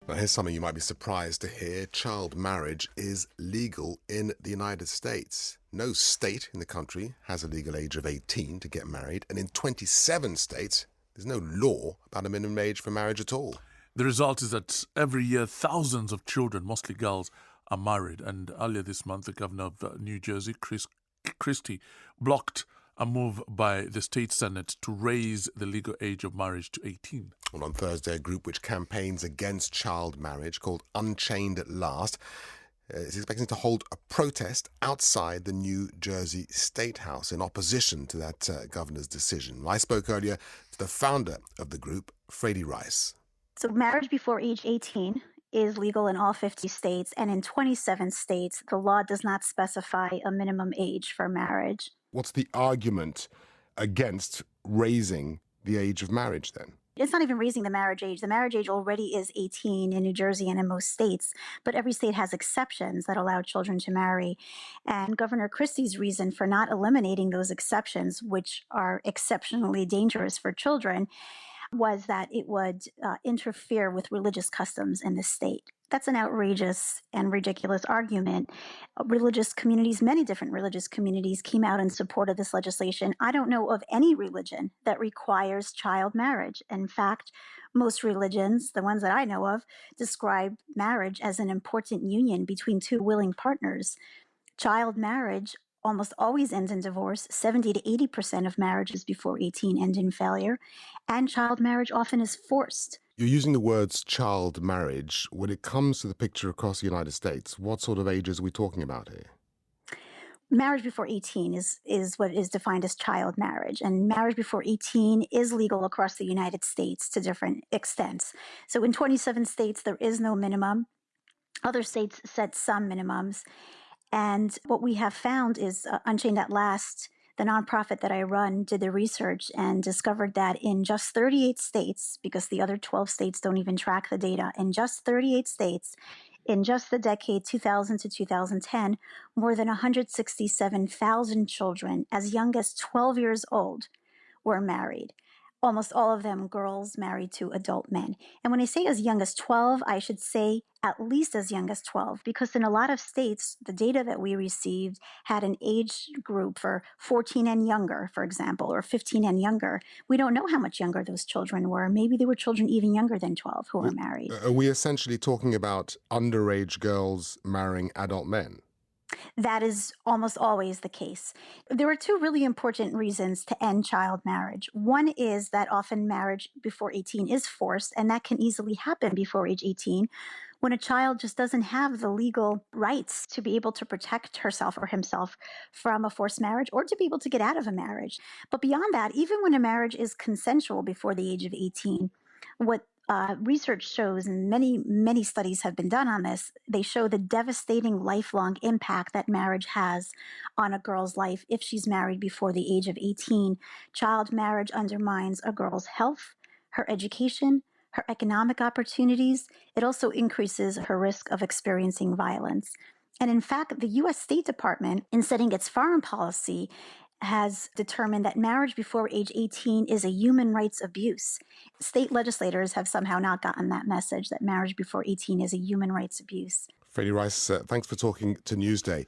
Now, here's something you might be surprised to hear. Child marriage is legal in the United States. No state in the country has a legal age of 18 to get married, and in 27 states, there's no law about a minimum age for marriage at all. The result is that every year thousands of children, mostly girls, are married. And earlier this month, the governor of New Jersey, Chris Christie, blocked a move by the state senate to raise the legal age of marriage to 18. Well, on Thursday, a group which campaigns against child marriage called Unchained at Last is expecting to hold a protest outside the New Jersey State House in opposition to that governor's decision. I spoke earlier to the founder of the group, Fraidy Reiss. So marriage before age 18 is legal in all 50 states, and in 27 states, the law does not specify a minimum age for marriage. What's the argument against raising the age of marriage then? It's not even raising the marriage age. The marriage age already is 18 in New Jersey and in most states, but every state has exceptions that allow children to marry. And Governor Christie's reason for not eliminating those exceptions, which are exceptionally dangerous for children, was that it would interfere with religious customs in the state. That's an outrageous and ridiculous argument. Religious communities, many different religious communities, came out in support of this legislation. I don't know of any religion that requires child marriage. In fact, most religions, the ones that I know of, describe marriage as an important union between two willing partners. Child marriage almost always ends in divorce. 70 to 80% of marriages before 18 end in failure. And child marriage often is forced. You're using the words child marriage. When it comes to the picture across the United States, what sort of ages are we talking about here? Marriage before 18 is what is defined as child marriage. And marriage before 18 is legal across the United States to different extents. So in 27 states, there is no minimum. Other states set some minimums. And what we have found is Unchained at Last, the nonprofit that I run, did the research and discovered that in just 38 states, because the other 12 states don't even track the data, in just 38 states, in just the decade 2000 to 2010, more than 167,000 children as young as 12 years old were married. Almost all of them girls married to adult men. And when I say as young as 12, I should say at least as young as 12, because in a lot of states, the data that we received had an age group for 14 and younger, for example, or 15 and younger. We don't know how much younger those children were. Maybe they were children even younger than 12 who were married. Are we essentially talking about underage girls marrying adult men? That is almost always the case. There are two really important reasons to end child marriage. One is that often marriage before 18 is forced, and that can easily happen before age 18 when a child just doesn't have the legal rights to be able to protect herself or himself from a forced marriage or to be able to get out of a marriage. But beyond that, even when a marriage is consensual before the age of 18, what research shows, and many studies have been done on this, they show the devastating lifelong impact that marriage has on a girl's life if she's married before the age of 18. Child marriage undermines a girl's health, her education, her economic opportunities. It also increases her risk of experiencing violence. And in fact, the U.S. State Department, in setting its foreign policy, has determined that marriage before age 18 is a human rights abuse. State legislators have somehow not gotten that message, that marriage before 18 is a human rights abuse. Fraidy Reiss, thanks for talking to Newsday.